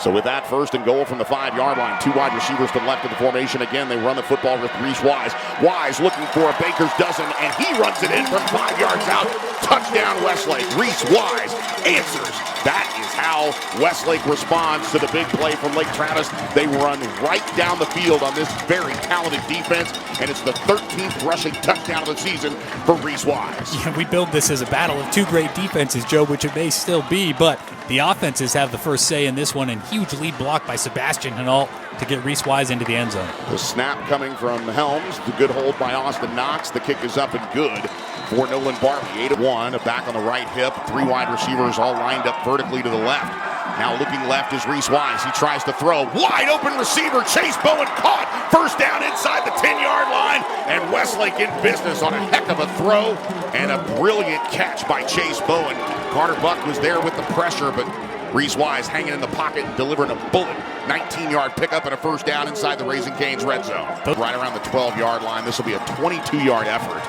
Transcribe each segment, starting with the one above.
So with that, first and goal from the 5-yard line. Two wide receivers to the left of the formation. Again, they run the football with Reese Wise. Wise looking for a baker's dozen, and he runs it in from 5 yards out. Touchdown, Westlake. Reese Wise answers. That is how Westlake responds to the big play from Lake Travis. They run right down the field on this very talented defense, and it's the 13th rushing touchdown of the season for Reese Wise. Yeah, we build this as a battle of two great defenses, Joe, which it may still be, but the offenses have the first say in this one, and huge lead block by Sebastian Hinault to get Reese Wise into the end zone. The snap coming from Helms. The good hold by Austin Knox. The kick is up and good for Nolan Barbie. 8-1, a back on the right hip. Three wide receivers all lined up vertically to the left. Now looking left is Reese Wise. He tries to throw. Wide open receiver. Chase Bowen caught. First down inside the 10-yard line. And Westlake in business on a heck of a throw and a brilliant catch by Chase Bowen. Carter Buck was there with the pressure, but Reese Wise hanging in the pocket and delivering a bullet. 19-yard pickup and a first down inside the Raising Cane's red zone. Right around the 12-yard line. This will be a 22-yard effort.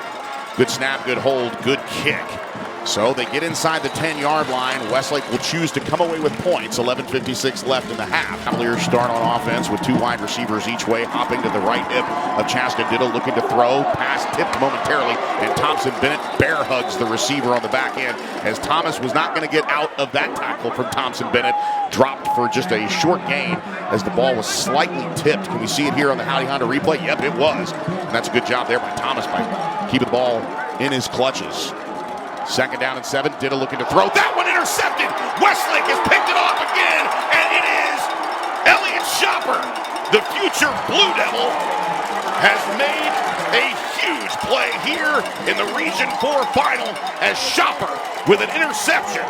Good snap, good hold, good kick. So they get inside the 10-yard line. Westlake will choose to come away with points. 11:56 left in the half. Cavaliers start on offense with two wide receivers each way, hopping to the right hip of Chaston Diddle, looking to throw. Pass tipped momentarily, and Thompson Bennett bear hugs the receiver on the back end, as Thomas was not going to get out of that tackle from Thompson Bennett. Dropped for just a short gain as the ball was slightly tipped. Can we see it here on the Howdy Honda replay? Yep, it was. And that's a good job there by Thomas by keeping the ball in his clutches. Second down and 7. Diddle looking to throw. That one intercepted. Westlake has picked it off again, and it is Elliott Shopper. The future Blue Devil has made a huge play here in the Region 4 final as Shopper with an interception.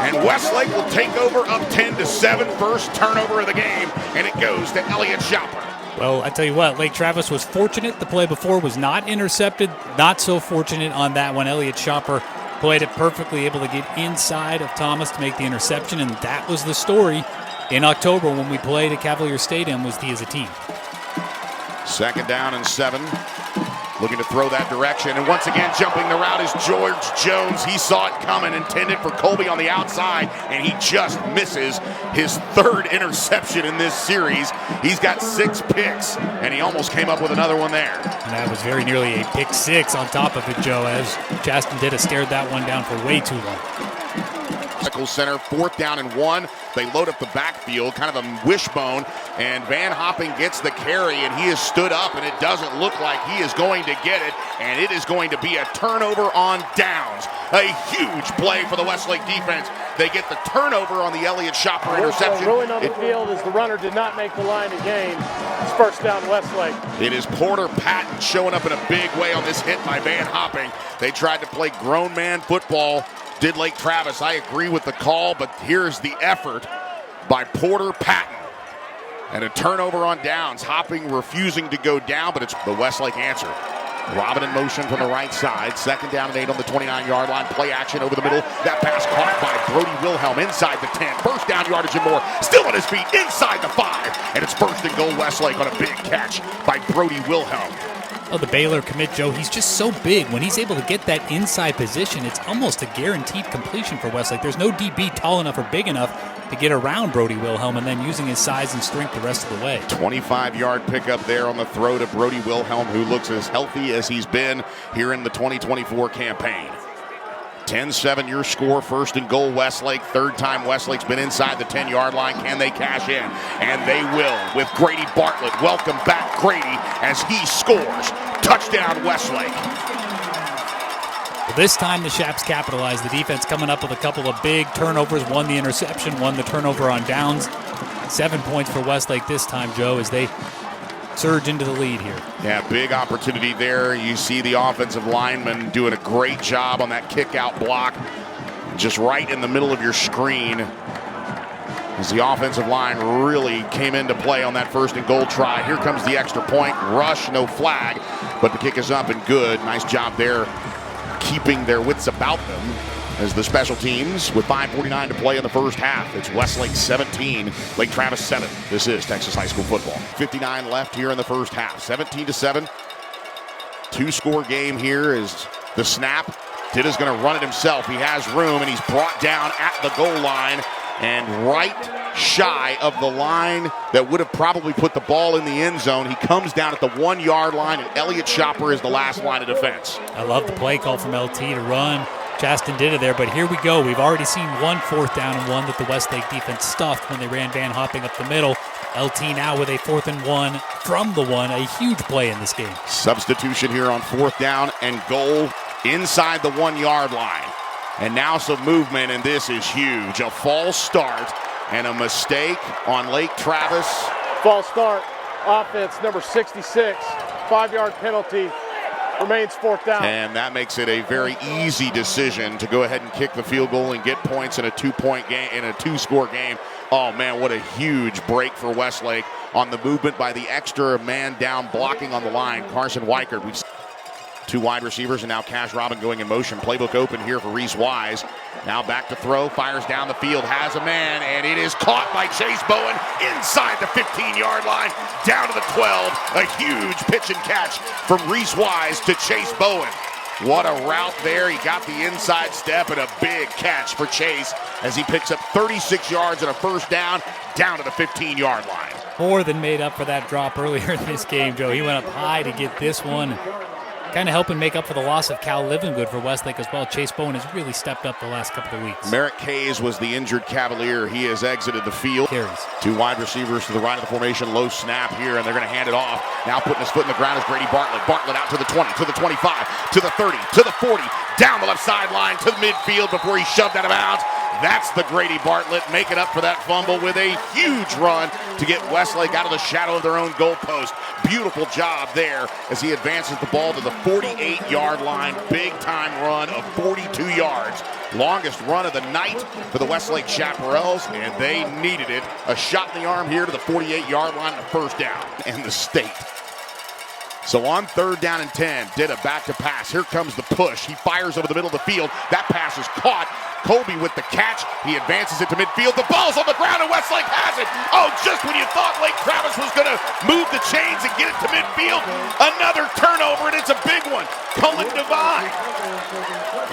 And Westlake will take over up 10-7. First turnover of the game, and it goes to Elliott Shopper. Well, I tell you what, Lake Travis was fortunate. The play before was not intercepted. Not so fortunate on that one. Elliott Shopper played it perfectly, able to get inside of Thomas to make the interception, and that was the story in October when we played at Cavalier Stadium, was he as a team. Second down and 7. Looking to throw that direction, and once again jumping the route is George Jones. He saw it coming, intended for Colby on the outside, and he just misses his third interception in this series. He's got 6 picks, and he almost came up with another one there. And that was very nearly a pick 6 on top of it, Joe, as Chaston Ditta stared that one down for way too long. Center, 4th down and 1. They load up the backfield, kind of a wishbone, and Van Hopping gets the carry, and he has stood up, and it doesn't look like he is going to get it, and it is going to be a turnover on downs. A huge play for the Westlake defense. They get the turnover on the Elliott Shopper interception. Ruling on the field as the runner did not make the line of game. It's first down Westlake. It is Porter Patton showing up in a big way on this hit by Van Hopping. They tried to play grown man football. Did Lake Travis. I agree with the call, but here's the effort by Porter Patton. And a turnover on downs. Hopping refusing to go down, but it's the Westlake answer. Robin in motion from the right side. Second down and 8 on the 29-yard line. Play action over the middle. That pass caught by Brody Wilhelm inside the 10. First down yardage and more. Still on his feet inside the 5. And it's first and goal Westlake on a big catch by Brody Wilhelm. Oh, the Baylor commit, Joe, he's just so big. When he's able to get that inside position, it's almost a guaranteed completion for Westlake. There's no DB tall enough or big enough to get around Brody Wilhelm, and then using his size and strength the rest of the way. 25-yard pickup there on the throw to Brody Wilhelm, who looks as healthy as he's been here in the 2024 campaign. 10-7 your score, first and goal Westlake. Third time Westlake's been inside the 10-yard line. Can they cash in? And they will with Grady Bartlett. Welcome back, Grady, as he scores. Touchdown, Westlake. Well, this time the Shaps capitalized. The defense coming up with a couple of big turnovers. One the interception, one the turnover on downs. 7 points for Westlake this time, Joe, as they surge into the lead here. Yeah, big opportunity there. You see the offensive lineman doing a great job on that kick-out block, just right in the middle of your screen, as the offensive line really came into play on that first and goal try. Here comes the extra point. Rush, no flag, but the kick is up and good. Nice job there keeping their wits about them as the special teams with 5:49 to play in the first half. It's Westlake 17, Lake Travis 7. This is Texas high school football. 59 left here in the first half. 17-7. 2-score game here is the snap. Ditta's going to run it himself. He has room, and he's brought down at the goal line. And right shy of the line that would have probably put the ball in the end zone. He comes down at the 1 yard line, and Elliott Chopper is the last line of defense. I love the play call from LT to run. Justin did it there, but here we go. We've already seen one 4th down and 1 that the Westlake defense stuffed when they ran Van Hopping up the middle. LT now with a 4th and 1 from the 1, a huge play in this game. Substitution here on 4th down and goal inside the 1 yard line. And now some movement, and this is huge. A false start and a mistake on Lake Travis. False start, offense number 66, 5-yard penalty. Remains 4th down. And that makes it a very easy decision to go ahead and kick the field goal and get points in a 2-point game, in a 2-score game. Oh man, what a huge break for Westlake on the movement by the extra man down blocking on the line, Carson Weichert. We've 2 wide receivers, and now Cash Robin going in motion. Playbook open here for Reese Wise. Now back to throw, fires down the field, has a man, and it is caught by Chase Bowen inside the 15-yard line, down to the 12. A huge pitch and catch from Reese Wise to Chase Bowen. What a route there. He got the inside step and a big catch for Chase as he picks up 36 yards and a 1st down to the 15-yard line. More than made up for that drop earlier in this game, Joe. He went up high to get this one. Kind of helping make up for the loss of Cal Livingood for Westlake as well. Chase Bowen has really stepped up the last couple of weeks. Merrick Kays was the injured Cavalier. He has exited the field. Carries. 2 wide receivers to the right of the formation. Low snap here, and they're going to hand it off. Now putting his foot in the ground is Grady Bartlett. Bartlett out to the 20, to the 25, to the 30, to the 40, down the left sideline to the midfield before he's shoved out of bounds. That's the Grady Bartlett making up for that fumble with a huge run to get Westlake out of the shadow of their own goalpost. Beautiful job there as he advances the ball to the 48-yard line. Big time run of 42 yards. Longest run of the night for the Westlake Chaparrals, and they needed it. A shot in the arm here to the 48-yard line, the 1st down, and the state. So on 3rd down and 10, Ditta back to pass. Here comes the push. He fires over the middle of the field. That pass is caught. Colby with the catch. He advances it to midfield. The ball's on the ground, and Westlake has it. Oh, just when you thought Lake Travis was going to move the chains and get it to midfield, another turnover, and it's a big one. Cullen Devine.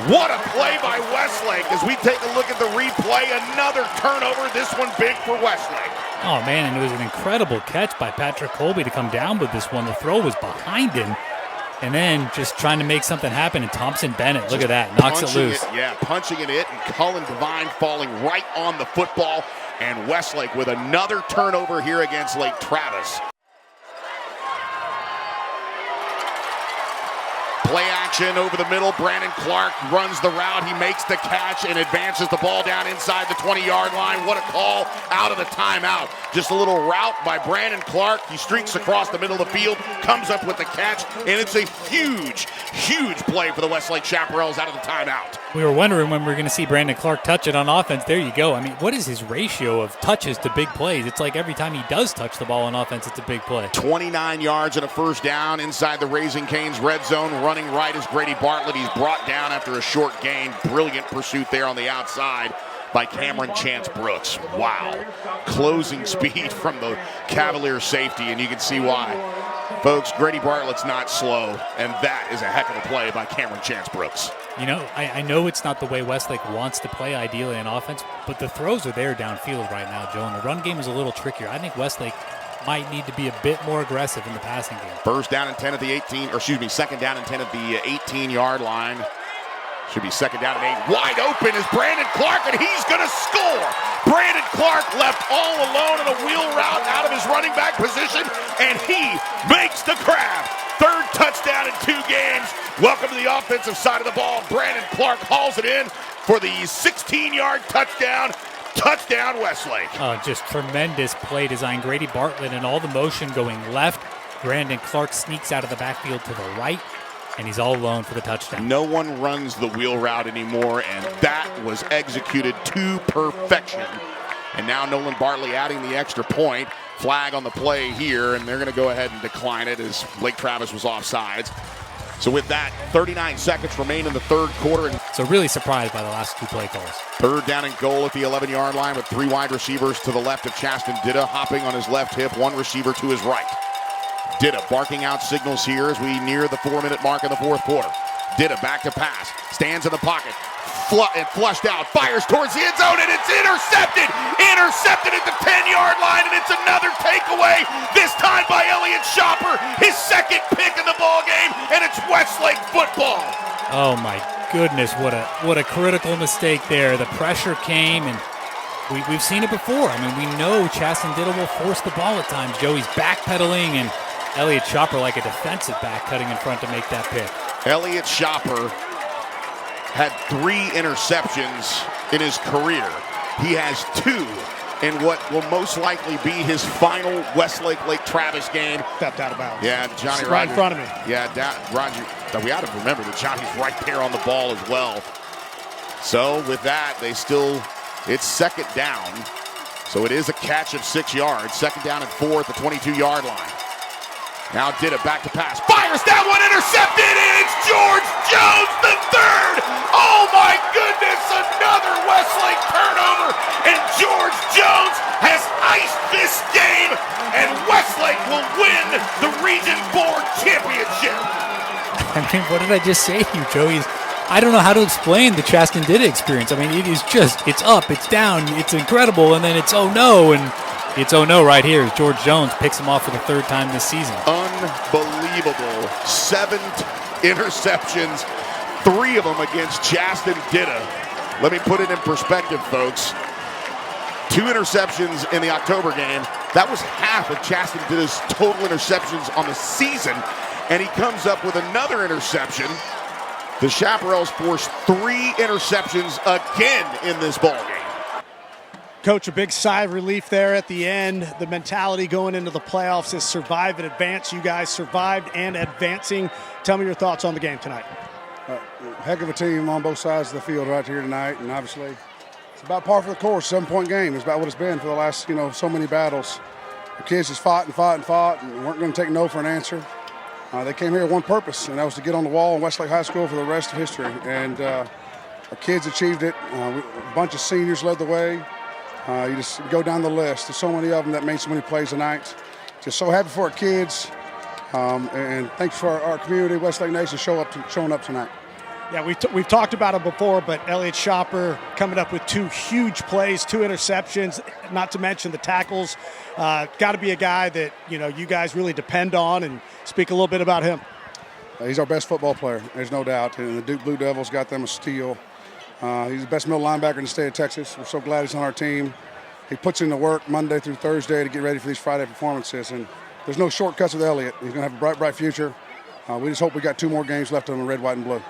What a play by Westlake. As we take a look at the replay, another turnover. This one big for Westlake. Oh, man, and it was an incredible catch by Patrick Colby to come down with this one. The throw was behind him, and then just trying to make something happen. And Thompson Bennett, look at that, knocks it loose. Punching it in, and Cullen Devine falling right on the football. And Westlake with another turnover here against Lake Travis. Play action over the middle. Brandon Clark runs the route. He makes the catch and advances the ball down inside the 20-yard line. What a call out of the timeout. Just a little route by Brandon Clark. He streaks across the middle of the field, comes up with the catch, and it's a huge, huge play for the Westlake Chaparrals out of the timeout. We were wondering when we were going to see Brandon Clark touch it on offense. There you go. I mean, what is his ratio of touches to big plays? It's like every time he does touch the ball on offense, it's a big play. 29 yards and a 1st down inside the Raising Cane's red zone. Running right is Grady Bartlett. He's brought down after a short gain. Brilliant pursuit there on the outside by Cameron Chance Brooks. Wow. Closing speed from the Cavalier safety, and you can see why. Folks, Grady Bartlett's not slow, and that is a heck of a play by Cameron Chance Brooks. You know, I know it's not the way Westlake wants to play ideally on offense, but the throws are there downfield right now, Joe, and the run game is a little trickier. I think Westlake might need to be a bit more aggressive in the passing game. 2nd down and 10 at the the 18-yard line. Should be 2nd down and 8. Wide open is Brandon Clark, and he's going to score. Brandon Clark left all alone on a wheel route out of his running back position, and he makes the grab. 3rd touchdown in 2 games. Welcome to the offensive side of the ball. Brandon Clark hauls it in for the 16-yard touchdown. Touchdown, Westlake. Just tremendous play design. Grady Bartlett and all the motion going left. Brandon Clark sneaks out of the backfield to the right, and he's all alone for the touchdown. No one runs the wheel route anymore, and that was executed to perfection. And now Nolan Bartley adding the extra point. Flag on the play here, and they're going to go ahead and decline it as Lake Travis was offsides. So with that, 39 seconds remain in the 3rd quarter. So really surprised by the last 2 play calls. 3rd down and goal at the 11-yard line with 3 wide receivers to the left of Chasten Ditta, hopping on his left hip, 1 receiver to his right. Ditta barking out signals here as we near the 4-minute mark of the 4th quarter. Ditta back to pass, stands in the pocket, and flushed out, fires towards the end zone, and it's intercepted! Intercepted at the 10-yard line, and it's another takeaway, this time by Elliott Shopper, his second pick in the ball game, and it's Westlake football. Oh my goodness, what a critical mistake there. The pressure came, and we've seen it before. I mean, we know Chaston Diddle will force the ball at times. Joey's backpedaling, and Elliott Shopper, like a defensive back, cutting in front to make that pick. Elliott Shopper had 3 interceptions in his career. He has 2 in what will most likely be his final Westlake-Lake Travis game. Stepped out of bounds. Yeah, Johnny right Rogers. in front of me. Yeah, Roger. We ought to remember that Johnny's right there on the ball as well. So with that, it's second down. So it is a catch of 6 yards. Second down and 4 at the 22-yard line. Now did it back to pass. Fires that one, intercepted, and it's George Jones the third. Oh my goodness, another Westlake turnover, and George Jones has iced this game, and Westlake will win the Region 4 championship. I mean, what did I just say to you, Joey? I don't know how to explain the Chaston Diddle experience. I mean, it is just, it's up, it's down, it's incredible, and then it's oh no, and it's oh no right here as George Jones picks him off for the 3rd time this season. Unbelievable. 7 interceptions, 3 of them against Chaston Diddle. Let me put it in perspective, folks. 2 interceptions in the October game. That was half of Chaston Diddle's total interceptions on the season, and he comes up with another interception. The Chaparrals forced 3 interceptions again in this ballgame. Coach, a big sigh of relief there at the end. The mentality going into the playoffs is survive and advance. You guys survived and advancing. Tell me your thoughts on the game tonight. Heck of a team on both sides of the field right here tonight, and obviously it's about par for the course. 7-point game is about what it's been for the last, so many battles. The kids just fought and weren't going to take no for an answer. They came here with one purpose, and that was to get on the wall in Westlake High School for the rest of history. And our kids achieved it. A bunch of seniors led the way. You just go down the list. There's so many of them that made so many plays tonight. Just so happy for our kids, and thanks for our community, Westlake Nation, showing up tonight. Yeah, we've talked about it before, but Elliott Shopper coming up with 2 huge plays, 2 interceptions, not to mention the tackles. Got to be a guy that you guys really depend on, and speak a little bit about him. He's our best football player, there's no doubt, and the Duke Blue Devils got them a steal. He's the best middle linebacker in the state of Texas. We're so glad he's on our team. He puts in the work Monday through Thursday to get ready for these Friday performances, and there's no shortcuts with Elliott. He's going to have a bright, bright future. We just hope we got 2 more games left on the red, white, and blue.